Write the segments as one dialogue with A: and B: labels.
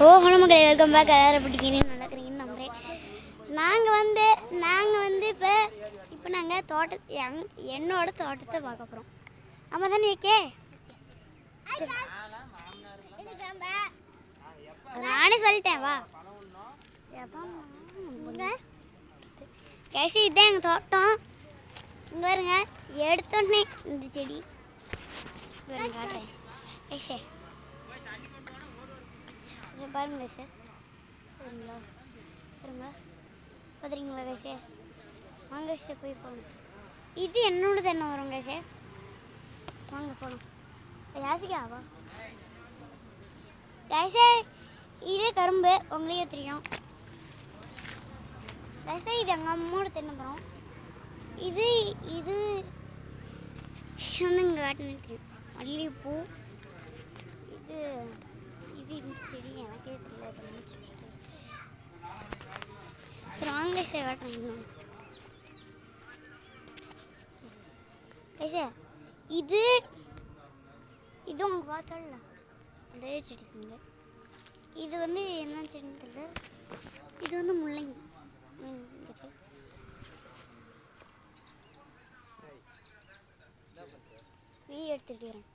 A: Hello மக்களே, welcome back. எல்லாரும் பிடிக்கிறீங்கன்னு நடக்கிறீங்கன்னு நம்புகிறேன். நாங்கள் வந்து இப்போ நாங்கள் என்னோட தோட்டத்தை பார்க்க போகிறோம். ஆமாம் தானே ஏக்கே? நானே சொல்லிட்டேன் வா. கேசி இதுதான் எங்கள் தோட்டம். இங்கே வருங்க, எடுத்தோடனே இந்த செடி காட்டுறேன். கேசே பாருங்க சார், சரிங்களா? பாருங்க, பார்த்துறீங்களா கேசே? வாங்க சார், போய் போகணும். இது என்னோடது என்ன வரும் கேசே? வாங்க போகணும். யாசிக்காவா கேசே? இது கரும்பு, உங்களையே தெரியும் கேசே. இது எங்கள் அம்மோட தென்னைமரம். இது இது வந்து இங்கே காட்டுன்னு தெரியும், மல்லிகைப்பூ. இது இது இந்த செடி எனக்கே தெரியல. சரி வாங்க சார், காட்டுறேன். இன்னும் சார், இது இது உங்க பார்த்தால அதே செடிக்குங்க. இது வந்து என்ன செடின்னு தெரியல. இது வந்து முள்ளங்கி. வீடு எடுத்துக்கிட்டு வரேன்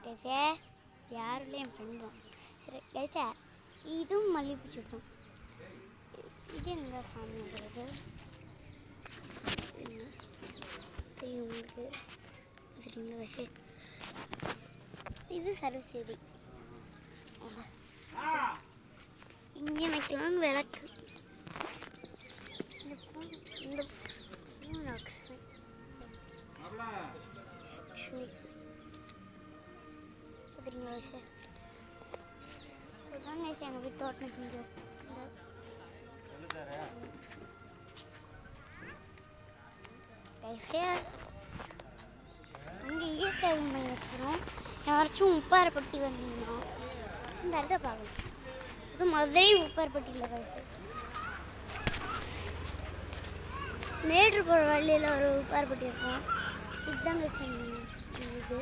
A: கேசே. யாரும் இல்லை, என் ஃப்ரெண்ட் தான். சரி கேசே, இதுவும் மல்லிகைப்பூ செடி தான். இது எங்க சாமி வருது தெரியும் உங்களுக்கு, சரிங்களா கேசே? இது சரஸ்வதி. இங்கே வைக்கலாம் விளக்கு. இந்த லக்ஷ்மி சரிங்களா சார்? இதுதான் எங்கள் வீட்டு தோட்டம். அங்கே இஎஸ்ஐ பண்ணி வச்சுக்கிறோம். யாராச்சும் உப்பாரப்பட்டி வந்தீங்கன்னா இந்த இடத்த பார்க்கலாம். இது மதுரை உப்பாரப்பட்டியில் கைசே. மேட்ரு போகிற வழியில் ஒரு உப்பாரப்பட்டி இருக்கும். இதுதாங்க சார் இது.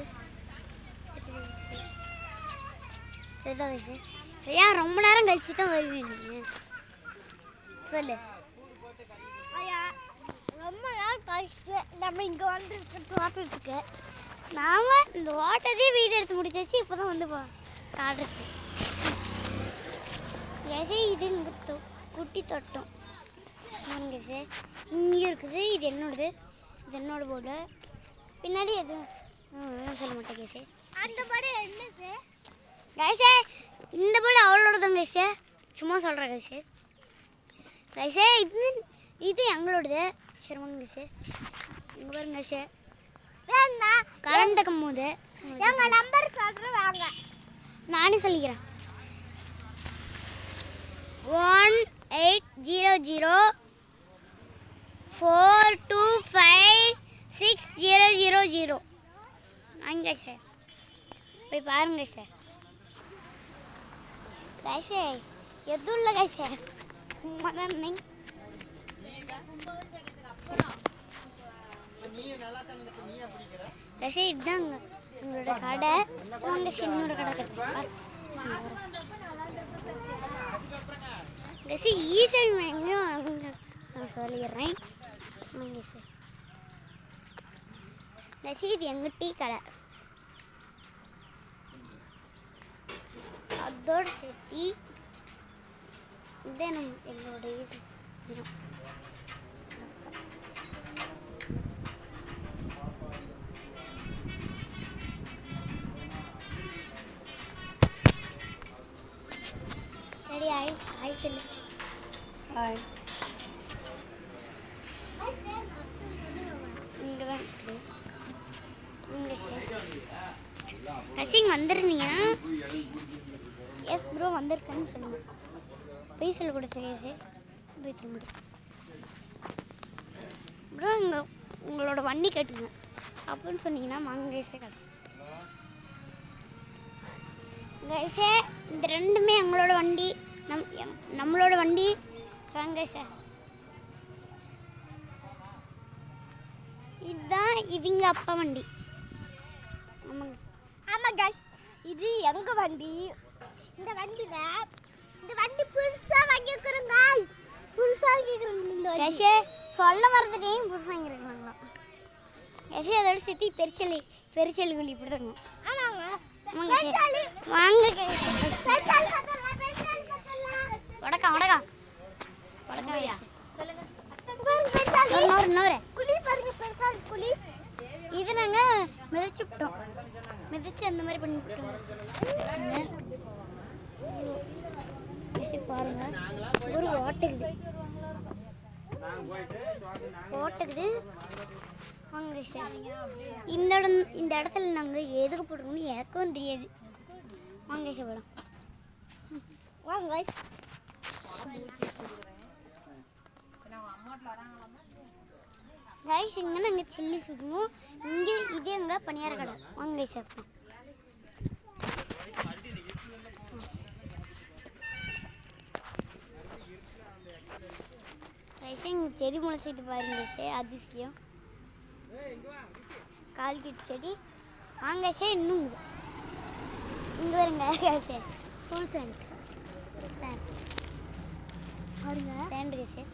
A: சரிதான் கைசே. ஏன் ரொம்ப நேரம் கழிச்சு தான் வருவீங்க நீங்கள்? சொல்லு. ரொம்ப நாள் கழிச்சு நம்ம இங்கே வந்து தோட்டத்துக்கு நாம் இந்த ஓட்டத்தையே வீடு எடுத்து முடிச்சாச்சு. இப்போ தான் வந்து காடுறதுக்கு கேசே. இது இங்கே குட்டி தோட்டம் கேசே. இங்கே இருக்குது. இது என்னோடது. இது என்னோட போர்டு. பின்னாடி எதுவும் சொல்ல மாட்டேன் கேசே. அந்த போர்டு என்ன சார் கேசே? இந்த போர்டு அவளோட தான் கேசே, சும்மா சொல்கிறேன் கேசே. கேசே இது எங்களோடது. சரி வாங்க சார், இங்கே பாருங்க சார். கரண்ட் கம்போது எங்கள் நம்பர் சொல்கிறேன் வாங்க. நானே சொல்லிக்கிறேன். 1800425600. வாங்க சார், போய் பாருங்க சார். கைசே எதுவும் இல்லை கைசே, சும்மா தான். கைசே இதுதாங்க உங்களோட கடை. வாங்க சின்னோட கடை கட்டுறேன் கைசே. ஈஸியாக எங்கேயும் நான் சொல்லிடுறேன். வாங்க சார் கைசே. இது எங்கள் டீ கடை. அதோடு சேர்த்தி இதே எங்களோட இது. சரி ஆய் சொல்லு. ஹாய். இங்கே தான் இருக்குது. இங்கே சார் கசிங்க வந்துருந்தீங்கன்னா எஸ் ப்ரோ வந்திருக்கேன்னு சொல்லுங்க. போய் சொல்ல கொடுத்து சார், போய் சொல்ல முடியும் ப்ரோ. இங்கே உங்களோட வண்டி கட்டுங்க அப்படின்னு சொன்னீங்கன்னா மாங்கேசே கடை கைசே. இந்த ரெண்டுமே எங்களோட வண்டி, நம்மளோட வண்டி வாங்க சார். இதுதான் இவங்க அப்பா வண்டி. ஆமாங்க. ஆமாம் கைஸ், இது எங்கள் வண்டி. இந்த வண்டி புதுசா வாங்கிக்கிறோம் गाइस. புதுசா வாங்கிக்கிறோம் இந்த வண்டி. கேஷே சொல்ல மறந்துட்டேன் புதுசா வாங்கிருக்காங்களா. கேஷே அதோட சித்தி பெரிச்சல் குழி போடுறாங்க. ஆமாங்க. வாங்க பெரிச்சல் வடக்கா. வடக்கா. சொல்லுங்க. இன்னொரு குழி பாருங்க பெரிச்சல் குழி. இது நாங்க மிதிச்சு அந்த மாதிரி பண்ணிட்டோம். பாருங்க ஒரு ஓட்டுக்குது வாங்க சார். இந்த இடத்துல நாங்கள் எதுக்கு போட்டுருக்கோம்னு எனக்கும் தெரியாது. வாங்க சார் போகலாம். வாங்க கைஸ் இங்கே நாங்கள் சில்லி சுடுவோம். இங்கே இது எங்கள் பணியார கடை. வாங்க சார். கைஸ் இங்கே செடி முளைச்சிட்டு பாருங்க சார். அதிசயம் கால்கிட்டு செடி. வாங்க சார். இன்னும் இங்கே வருங்க சார். ஃபுல் சேண்ட் பாருங்க. சேண்டு சார்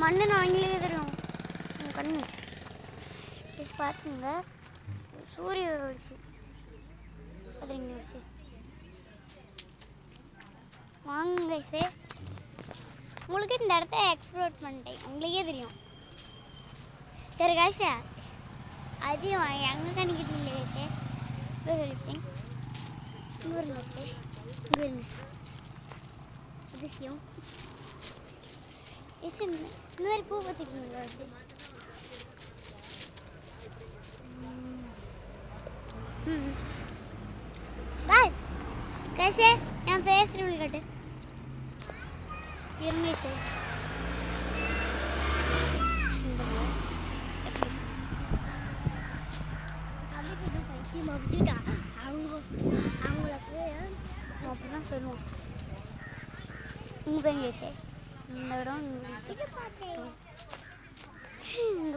A: மண்ணு நான் வாங்கிலே தரும் கண்ணு பார்த்துங்க. சூரிய வெளிச்சு அதுங்க சார். வாங்க சார். உங்களுக்கு இந்த இடத்த எக்ஸ்ப்ளோர் பண்ணிட்டேன் உங்களுக்கே தெரியும். சரி காஷா அதையும் எங்கே கணிக்கிட்டு இல்லையே சார். இப்போ சொல்லிட்டேன். இங்கே சார். அதிசயம் இந்த மாதிரி பூ பார்த்துருக்கீங்களா? பாய் कैसे என் ஃபேஸ் ரிவீல் கட்டு இருங்க சார். அவங்களுக்கு அப்படிதான் சொல்லுவோம். இங்கே பாருங்க சார். இந்த இடம் இங்கே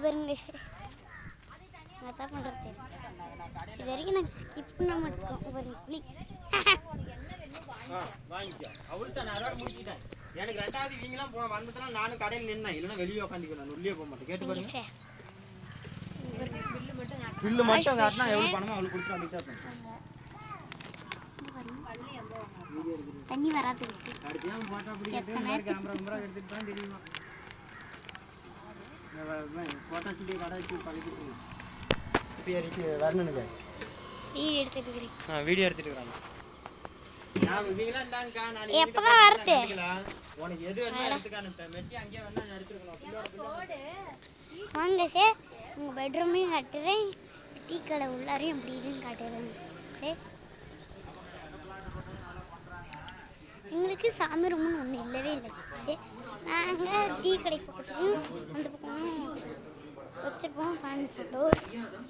A: பாருங்க சார். நான் தான் பண்ணுறது இது வரைக்கும் நான் ஸ்கிப் பண்ண மாட்டேன். ஒரு குழி
B: எனக்கு ரெண்டாவது இவங்கெல்லாம் வந்ததுலாம் நானும் கடையில் நின்னேன். இல்லைன்னா வெளியே உட்காந்துக்கலாம். உள்ளே போக மாட்டேன். கேட்டு பாருங்க. பில்லு மட்டும் காட்டினா எவ்வளோ பணமோ அவளுக்கு கொடுத்து அப்படித்தான்
A: தண்ணி வராது.
B: போட்டா பிடிக்கிட்டு கேமரா எடுத்துட்டு தான் தெரியுமா. போட்டா சுட்டி கடை வச்சு பழகிட்டு வரணுங்க.
A: வீடியோ எடுத்துட்டு இருக்கிறேன்.
B: வீடியோ எடுத்துட்டு இருக்காங்க.
A: எப்பதான் வருது
B: உனக்கு எது வேணும் எடுத்துக்கான மெட்டி அங்கேயே வேணா எடுத்துக்கலாம்.
A: வாங்க சார். உங்கள் பெட்ரூமையும் காட்டுறேன். டீ கடை உள்ளாரையும் அப்படி இதுன்னு காட்டுறேன் சார். எங்களுக்கு சாமி ரூம்னு ஒன்றும் இல்லவே இல்லை சார். நாங்கள் டீ கடை பக்கத்துலையும் அந்த பக்கம் வச்சுருப்போம் சாமி ஃபோட்டோ.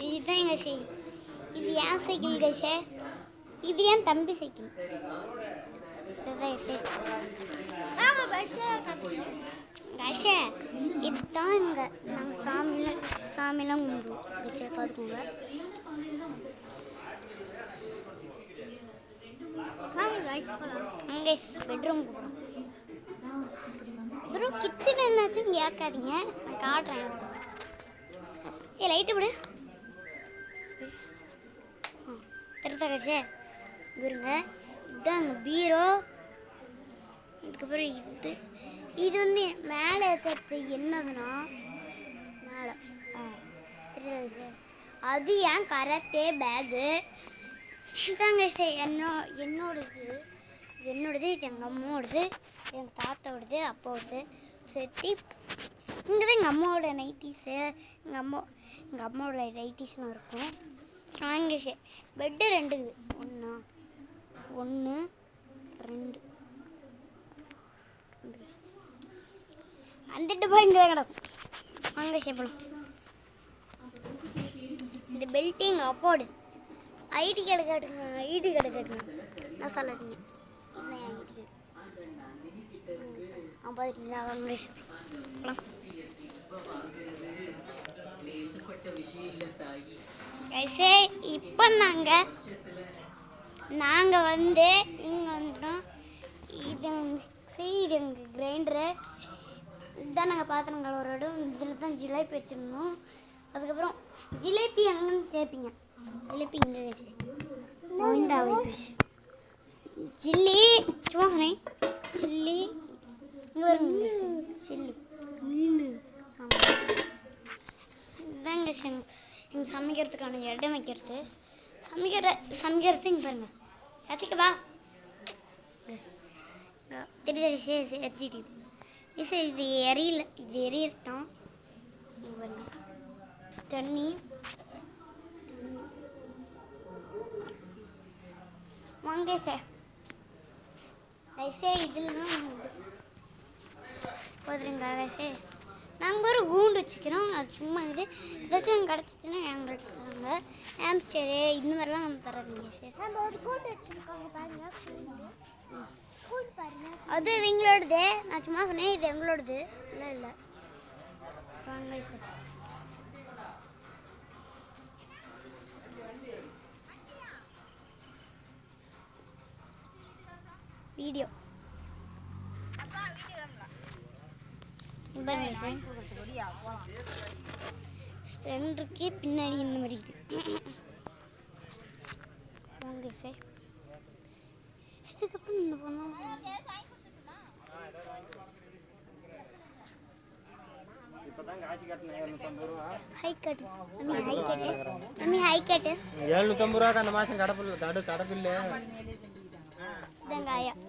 A: இதுதான் எங்கள் சைக்கிள். இது ஏன் சைக்கிள் சார். இது ஏன் தம்பி சைக்கிள். இதுதான் இங்கே நாங்கள் சாமியெல்லாம் கும்பிடுவோம். சரி பார்த்துக்கோங்க. அங்கே பெட்ரூம் போகலாம். அப்புறம் கிச்சன் என்னாச்சுன்னு கேட்காதீங்க. நான் காட்டுறேன். லைட்டு விடு திருத்தகச்சே இருங்க. இதுதான் அங்கே பீரோ. இதுக்கப்புறம் இது வந்து மேலே இருக்கிறது என்னதுன்னா மேலே தெரியாது. அது ஏன் கராத்தே பேகு. இதாங்க என்னோடது. இது எங்கள் அம்மாவோடது, எங்கள் தாத்தாவோடது, அப்பாவோடது சேர்த்து. இங்கே தான் எங்கள் அம்மாவோட நைட்டிஸு, எங்கள் அம்மாவோட நைட்டிஸ்லாம் இருக்கும். அங்கே பெட்டு 2 இருக்குது. 1 2 அந்த டப்பா இங்கே தான் கிடக்கும். அங்கே சேப்பலாம். இந்த பெல்ட்டு எங்கள் அப்பாவோட. ஐடி கார்டு கேட்டுங்க. நான் சொல்லட்டுங்க. இதுதான் என் ஐடி கார்டு. பார்த்துட்டீங்களா? அவங்க சொல்லலாம். இப்போ நாங்கள் நாங்கள் வந்து இங்கே வந்துட்டோம். இது இது எங்கள் கிரைண்டரு. இதுதான் நாங்கள் பாத்திரம் கழுவுற இடம். இதில் தான் ஜிலேபி வச்சிருந்தோம். அதுக்கப்புறம் ஜிலேபி எங்கன்னு கேட்பீங்க. ஜிலேபி இங்கே இந்த போயிடுச்சு. சில்லி சும்மா சொன்னேன். சில்லி இங்கே வருங்க. சில்லி இதுதாங்க எங்கள் சமைக்கிறதுக்கான இடம் வைக்கிறது. சமைக்கிறது இங்கே பாருங்க. வச்சுக்கவா தெரியாது எரிச்சிட்டு இது எரியல. இது எரியத்தான். இங்கே பாருங்க தண்ணி வாங்க சார். ஐசே இதில் தான் போதுருங்க. ஐசே நாங்கள் ஒரு கூண்டு வச்சுக்கிறோம். அது சும்மா இது ஏதாச்சும் கிடச்சிச்சுன்னா எங்களுக்கு தராங்க. ஆம்ஸ்டரு இந்த மாதிரிலாம் நம்ம தராதுங்க சார். கூண்டு வச்சுருக்கோங்க பாருங்க. அது எங்களோடது. நான் சும்மா சொன்னேன் இது எங்களோடது. இல்லை வாங்க சார். வீடியோ ஸ்ப்ளெண்டருக்கு பின்னாடி இந்த மாதிரி வாங்க சார். இதுக்கப்புறம் இந்த பொண்ணு ஹை கட்டு. ஹை கட்டு
B: 750 ரூபாய்க்கு அந்த மாதம் கடப்பில்லை.
A: வெங்காயம்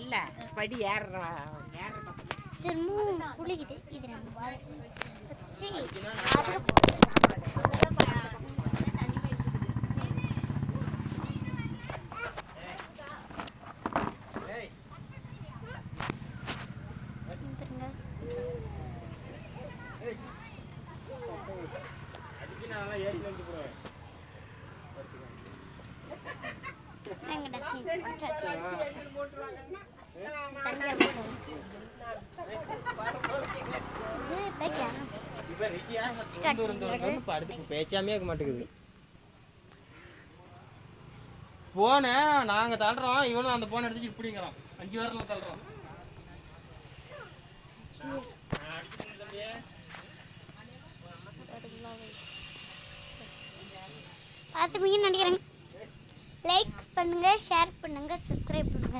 C: இல்ல படி
A: குளிக்குது. இது
B: பேச்சாமே இருக்க மாட்டேங்குது. போன நாங்க தள்ளுறோம். இவனும் அந்த போன எடுத்துட்டு இப்படிங்கிறான். 5 வாரம் தள்ளுறோம்.
A: பார்த்துப்பீங்கன்னு நினைக்கிறேன். லைக்ஸ் பண்ணுங்க, ஷேர் பண்ணுங்க, சப்ஸ்கிரைப் பண்ணுங்க.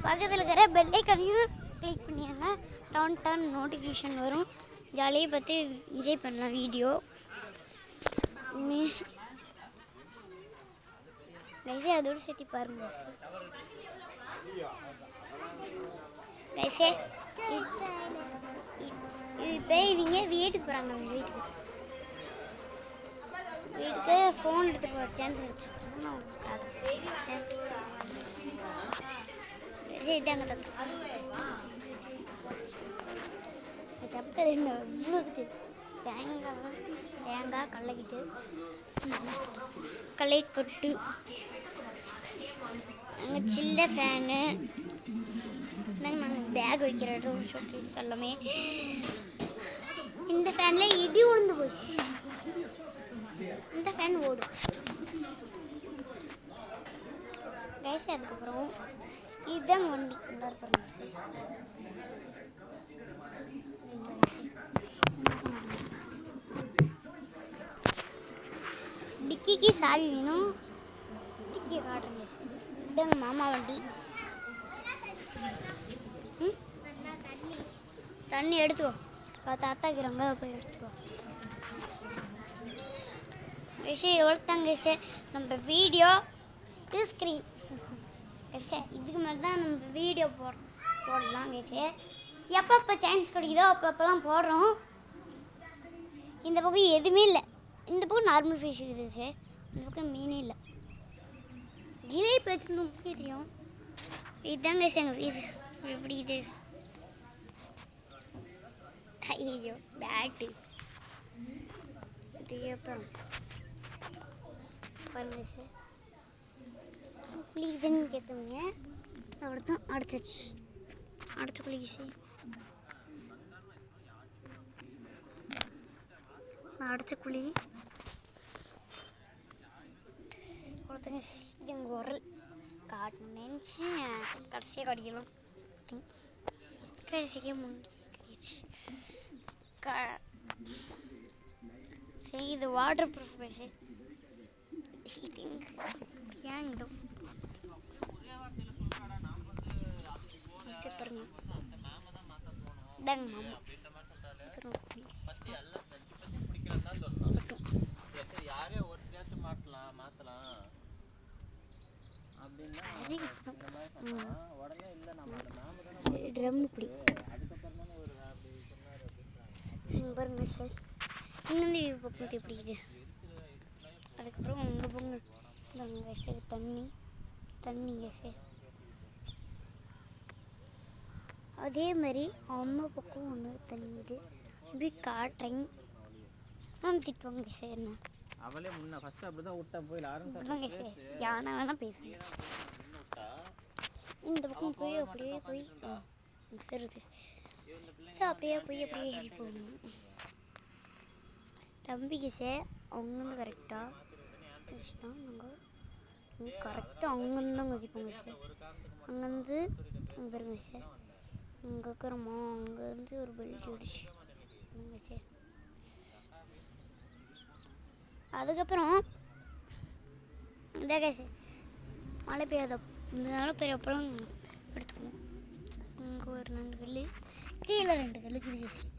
A: பக்கத்தில் இருக்கிற பெல் ஐக்கானையும் கிளிக் பண்ணிடுங்க. டான் நோட்டிஃபிகேஷன் வரும். ஜாலியாக பார்த்து என்ஜாய் பண்ணலாம் வீடியோ. கைசே அதோடு சேர்த்து பாருங்க. கைசே இப்போ இவங்க வீட்டுக்கு போகிறாங்க. அவங்க வீட்டுக்கு ஃபோன் எடுத்து போகிற சான்ஸ் வச்சுருச்சுன்னா இதாங்க சப்பல் என்ன இவ்வளோக்குது. தேங்காய் கடலைக்கிட்டு களை கொட்டு அங்கே சில்ல ஃபேனு நாங்கள் பேக் வைக்கிற இடம் ஷோகேஸ் எல்லாமே. இந்த ஃபேனில் இடி உழுந்து போச்சு. இந்த ஃபேன் ஓடும் கைஸ். அதுக்கப்புறம் இதுதான் வண்டி கொண்டாட பாருங்க. டிக்கிக்கு சாவி வேணும். டிக்கியை காட்டுறேங்க. இதுதாங்க மாமா வண்டி. தண்ணி எடுத்துக்கோ. தாத்தாக்கிறாங்க போய் எடுத்துக்கோ. விஷயம் எவ்வளோத்தாங்க சார் நம்ம வீடியோ இது ஸ்க்ரீன் சார். இதுக்கு மேலே தான் நம்ம வீடியோ போடலாம் சார். எப்பப்போ சான்ஸ் கிடைக்குதோ அப்பப்போலாம் போடுறோம். இந்த பக்கம் எதுவுமே இல்லை. இந்த பக்கம் நார்மல் ஃபிஷ் இருக்குது சார். இந்த பக்கம் மீனே இல்லை. ஜிலேபி வச்சுருந்தோம் முக்கிய தெரியும். இதுதாங்க சார் எங்கள் வீடு. எப்படி இது ஐயோ பேட்டு இது அப்புறம் பாருங்க சார். குளிக்குதுன்னு கேட்டவங்க அவ்வளோ தான் அடைச்சாச்சு. அடைச்சி குளிக்க சார். நான் அடைச்ச குழி ஒருத்தங்க எங்கள் உரல் காட்டணும் நினச்சேன் கடைசியாக கடிக்கலாம் கடைசியாக முங்கி கடிச்சு சரி இது வாட்டர் ப்ரூஃப் பேசு ஏன் இதோ பாருங்க இதாங்க மாமா ட்ரம் இப்படி பாருங்க சார் இங்கேருந்து பக்கம் எப்படி இது அதுக்கப்புறம் உங்கள் பொங்கல் இந்தாங்க சார் தண்ணிங்க சார் அதே மாதிரி அம்மா பக்கம் ஒன்று தண்ணிது இப்படி காட்டுறேன் நான் திட்டுவாங்க சார் என்ன
B: அவளே முன்ன ஃபர்ஸ்ட் அப்படிதான் விட்டா போய்
A: விடுவாங்க சார் யானை வேணால் பேசுவேன் இந்த பக்கம் போய் அப்படியே போய் சரி சார் அப்படியே ஏறி போகணும் தம்பிக்கு சார் அங்கேருந்து கரெக்டாக நாங்கள் கரெக்டாக அங்கேருந்து தான் குதிப்போங்க சார் அங்கேருந்து பாருங்க சார் இங்கே இருக்கிறோமா அங்கேருந்து ஒரு பெல்ட் அடிச்சு சார் அதுக்கப்புறம் இதாக சார் மழை பெய்யாத இதனால பெரியப்பெல்லாம் எடுத்துக்குவோம் இங்கே ஒரு 2 கல் கீழே 2 கல் இருக்குது சார்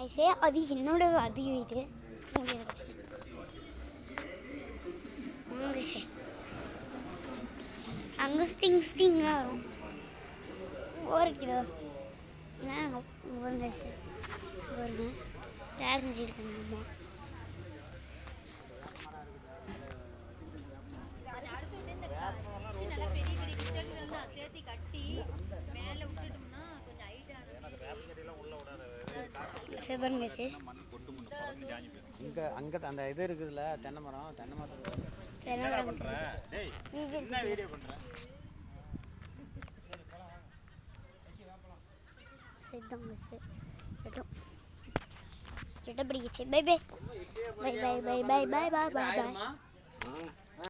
A: ஐசே அது என்னோட அதிக வீட்டு அங்கே ஸ்டிங்லாம் வரும் ஓரக்கிலோ வருங்க யார் செஞ்சுருக்காங்க அம்மா
B: அங்க அந்த இது இருக்குதுல்ல தென்னை மரத்துக்கு
A: பை பை பை பை பை பை பை பை பை பை